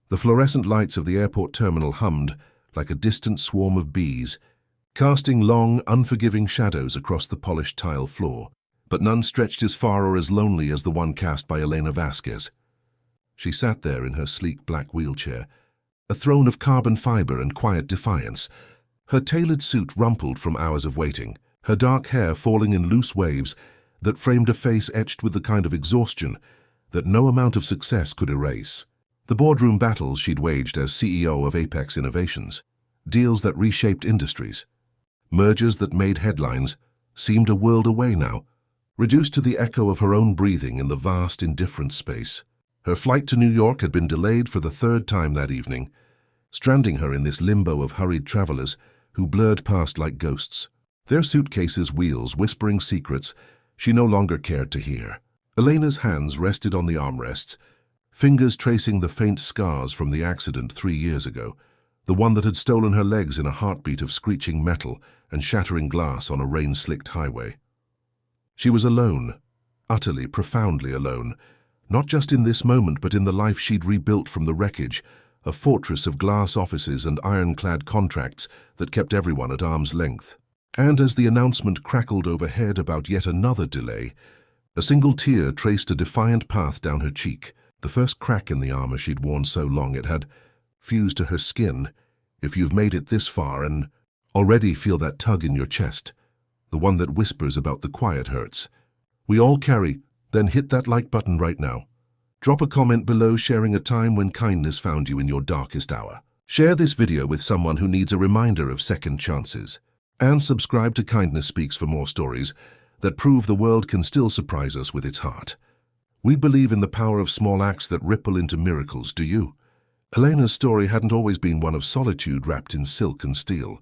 The fluorescent lights of the airport terminal hummed like a distant swarm of bees, casting long, unforgiving shadows across the polished tile floor, but none stretched as far or as lonely as the one cast by Elena Vasquez. She sat there in her sleek black wheelchair, a throne of carbon fiber and quiet defiance, her tailored suit rumpled from hours of waiting, her dark hair falling in loose waves that framed a face etched with the kind of exhaustion that no amount of success could erase. The boardroom battles she'd waged as CEO of Apex Innovations, deals that reshaped industries, mergers that made headlines, seemed a world away now, reduced to the echo of her own breathing in the vast, indifferent space. Her flight to New York had been delayed for the third time that evening, stranding her in this limbo of hurried travelers who blurred past like ghosts, their suitcases' wheels whispering secrets she no longer cared to hear. Elena's hands rested on the armrests, fingers tracing the faint scars from the accident 3 years ago, the one that had stolen her legs in a heartbeat of screeching metal and shattering glass on a rain-slicked highway. She was alone, utterly, profoundly alone, not just in this moment but in the life she'd rebuilt from the wreckage, a fortress of glass offices and ironclad contracts that kept everyone at arm's length. And as the announcement crackled overhead about yet another delay, a single tear traced a defiant path down her cheek, the first crack in the armor she'd worn so long it had fused to her skin. If you've made it this far and already feel that tug in your chest, the one that whispers about the quiet hurts we all carry, then hit that like button right now. Drop a comment below sharing a time when kindness found you in your darkest hour. Share this video with someone who needs a reminder of second chances. And subscribe to Kindness Speaks for more stories that prove the world can still surprise us with its heart. We believe in the power of small acts that ripple into miracles, do you? Elena's story hadn't always been one of solitude wrapped in silk and steel.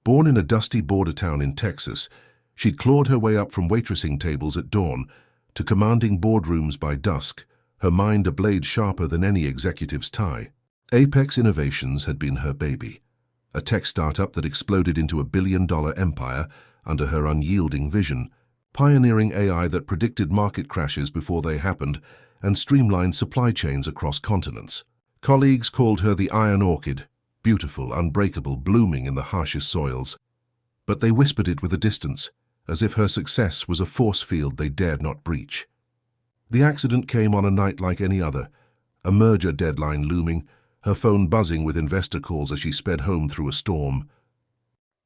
Born in a dusty border town in Texas, she'd clawed her way up from waitressing tables at dawn to commanding boardrooms by dusk, her mind a blade sharper than any executive's tie. Apex Innovations had been her baby, a tech startup that exploded into a billion-dollar empire under her unyielding vision, pioneering AI that predicted market crashes before they happened and streamlined supply chains across continents. Colleagues called her the Iron Orchid, beautiful, unbreakable, blooming in the harshest soils. But they whispered it with a distance, as if her success was a force field they dared not breach. The accident came on a night like any other, a merger deadline looming, her phone buzzing with investor calls as she sped home through a storm.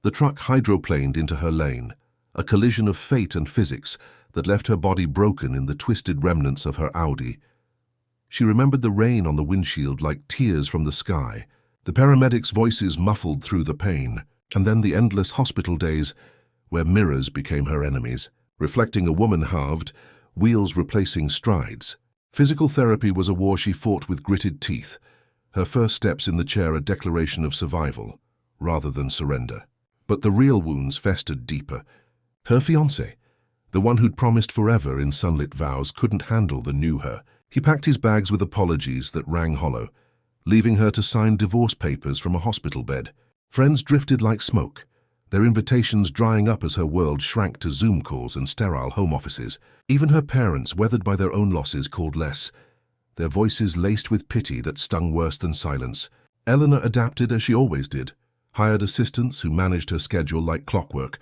The truck hydroplaned into her lane, a collision of fate and physics that left her body broken in the twisted remnants of her Audi. She remembered the rain on the windshield like tears from the sky, the paramedics' voices muffled through the pain, and then the endless hospital days where mirrors became her enemies, reflecting a woman halved, wheels replacing strides. Physical therapy was a war she fought with gritted teeth, her first steps in the chair a declaration of survival, rather than surrender. But the real wounds festered deeper. Her fiancé, the one who'd promised forever in sunlit vows, couldn't handle the new her. He packed his bags with apologies that rang hollow, leaving her to sign divorce papers from a hospital bed. Friends drifted like smoke, their invitations drying up as her world shrank to Zoom calls and sterile home offices. Even her parents, weathered by their own losses, called less, their voices laced with pity that stung worse than silence. Eleanor adapted as she always did, hired assistants who managed her schedule like clockwork,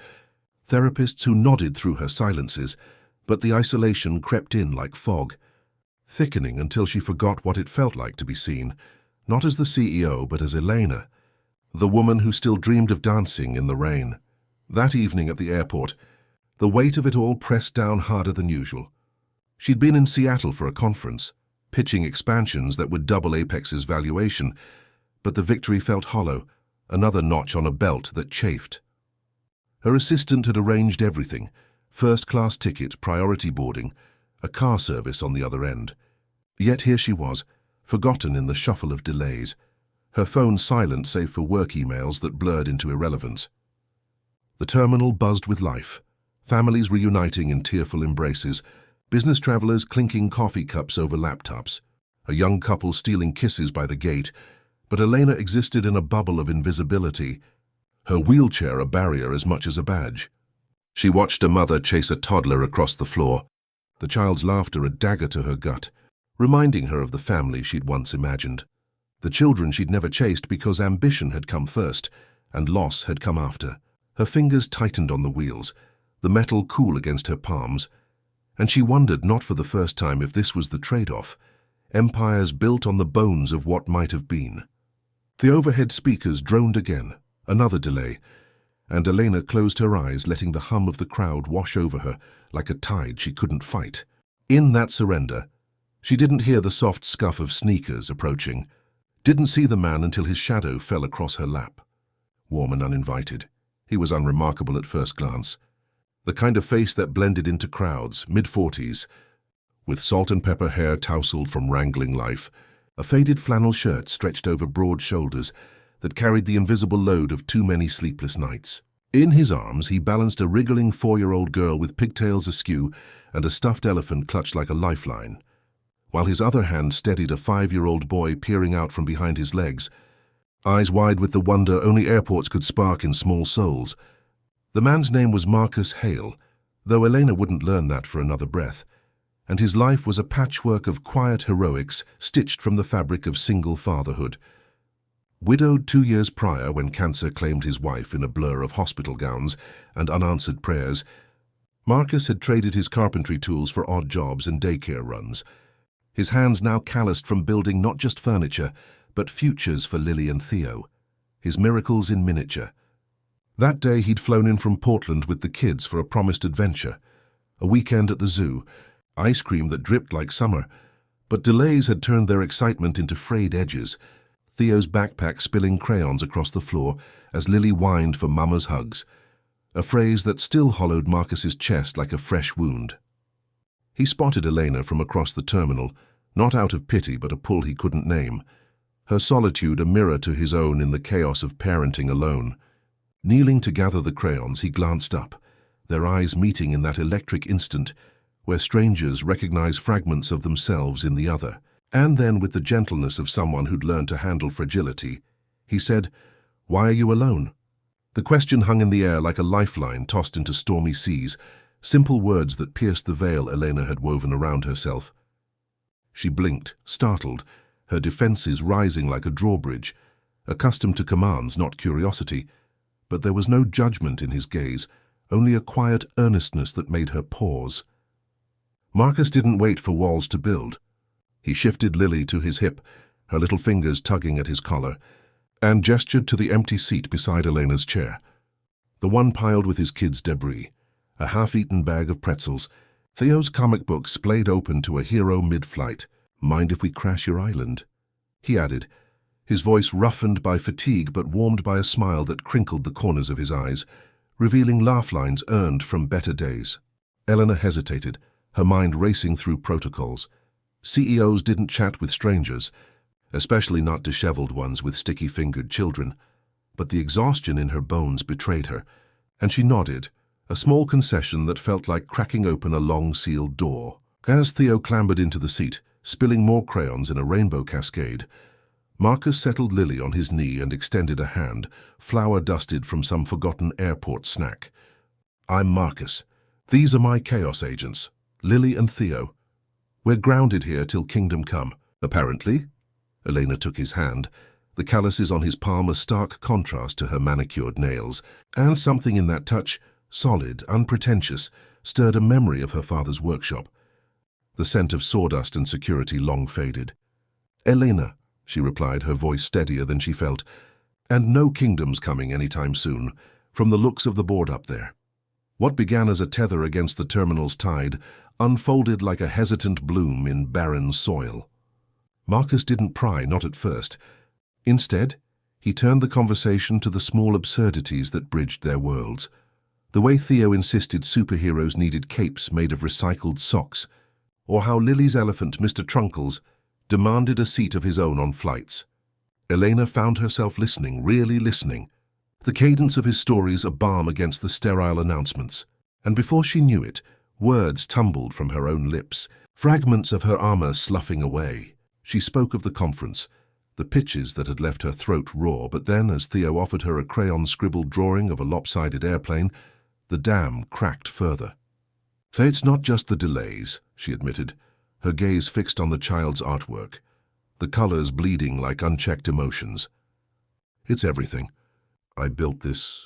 therapists who nodded through her silences, but the isolation crept in like fog, thickening until she forgot what it felt like to be seen, not as the CEO but as Elena, the woman who still dreamed of dancing in the rain. That evening at the airport, the weight of it all pressed down harder than usual. She'd been in Seattle for a conference, pitching expansions that would double Apex's valuation, but the victory felt hollow, another notch on a belt that chafed. Her assistant had arranged everything, first-class ticket, priority boarding, a car service on the other end. Yet here she was, forgotten in the shuffle of delays, her phone silent save for work emails that blurred into irrelevance. The terminal buzzed with life, families reuniting in tearful embraces, business travelers clinking coffee cups over laptops, a young couple stealing kisses by the gate, but Elena existed in a bubble of invisibility, her wheelchair a barrier as much as a badge. She watched a mother chase a toddler across the floor, the child's laughter a dagger to her gut, reminding her of the family she'd once imagined. The children she'd never chased because ambition had come first, and loss had come after. Her fingers tightened on the wheels, the metal cool against her palms, and she wondered not for the first time if this was the trade-off. Empires built on the bones of what might have been. The overhead speakers droned again, another delay, and Elena closed her eyes, letting the hum of the crowd wash over her like a tide she couldn't fight. In that surrender, she didn't hear the soft scuff of sneakers approaching, didn't see the man until his shadow fell across her lap. Warm and uninvited, he was unremarkable at first glance. The kind of face that blended into crowds, mid-40s, with salt and pepper hair tousled from wrangling life, a faded flannel shirt stretched over broad shoulders that carried the invisible load of too many sleepless nights. In his arms, he balanced a wriggling 4-year-old girl with pigtails askew and a stuffed elephant clutched like a lifeline, while his other hand steadied a 5-year-old boy peering out from behind his legs, eyes wide with the wonder only airports could spark in small souls. The man's name was Marcus Hale, though Elena wouldn't learn that for another breath, and his life was a patchwork of quiet heroics stitched from the fabric of single fatherhood. Widowed 2 years prior when cancer claimed his wife in a blur of hospital gowns and unanswered prayers, Marcus had traded his carpentry tools for odd jobs and daycare runs, his hands now calloused from building not just furniture, but futures for Lily and Theo, his miracles in miniature. That day he'd flown in from Portland with the kids for a promised adventure, a weekend at the zoo, ice cream that dripped like summer, but delays had turned their excitement into frayed edges, Theo's backpack spilling crayons across the floor as Lily whined for Mama's hugs, a phrase that still hollowed Marcus's chest like a fresh wound. He spotted Elena from across the terminal, not out of pity but a pull he couldn't name, her solitude a mirror to his own in the chaos of parenting alone. Kneeling to gather the crayons, he glanced up, their eyes meeting in that electric instant where strangers recognize fragments of themselves in the other. And then, with the gentleness of someone who'd learned to handle fragility, he said, "Why are you alone?" The question hung in the air like a lifeline tossed into stormy seas, simple words that pierced the veil Elena had woven around herself. She blinked, startled, her defenses rising like a drawbridge, accustomed to commands, not curiosity, but there was no judgment in his gaze, only a quiet earnestness that made her pause. Marcus didn't wait for walls to build. He shifted Lily to his hip, her little fingers tugging at his collar, and gestured to the empty seat beside Elena's chair, the one piled with his kids' debris, a half-eaten bag of pretzels, Theo's comic book splayed open to a hero mid-flight. "Mind if we crash your island?" he added, his voice roughened by fatigue but warmed by a smile that crinkled the corners of his eyes, revealing laugh lines earned from better days. Elena hesitated, her mind racing through protocols. CEOs didn't chat with strangers, especially not disheveled ones with sticky-fingered children, but the exhaustion in her bones betrayed her, and she nodded, a small concession that felt like cracking open a long-sealed door. As Theo clambered into the seat, spilling more crayons in a rainbow cascade, Marcus settled Lily on his knee and extended a hand, flour-dusted from some forgotten airport snack. "I'm Marcus. These are my chaos agents, Lily and Theo. We're grounded here till kingdom come." "Apparently." Elena took his hand, the calluses on his palm a stark contrast to her manicured nails, and something in that touch, solid, unpretentious, stirred a memory of her father's workshop. The scent of sawdust and security long faded. "Elena," she replied, her voice steadier than she felt, "and no kingdom's coming anytime soon, from the looks of the board up there." What began as a tether against the terminal's tide unfolded like a hesitant bloom in barren soil. Marcus didn't pry, not at first. Instead, he turned the conversation to the small absurdities that bridged their worlds. The way Theo insisted superheroes needed capes made of recycled socks, or how Lily's elephant, Mr. Trunkles, demanded a seat of his own on flights. Elena found herself listening, really listening, the cadence of his stories a balm against the sterile announcements, and before she knew it, words tumbled from her own lips, fragments of her armor sloughing away. She spoke of the conference, the pitches that had left her throat raw, but then, as Theo offered her a crayon-scribbled drawing of a lopsided airplane, the dam cracked further. "It's not just the delays," she admitted, her gaze fixed on the child's artwork. the colors bleeding like unchecked emotions. It's everything. I built this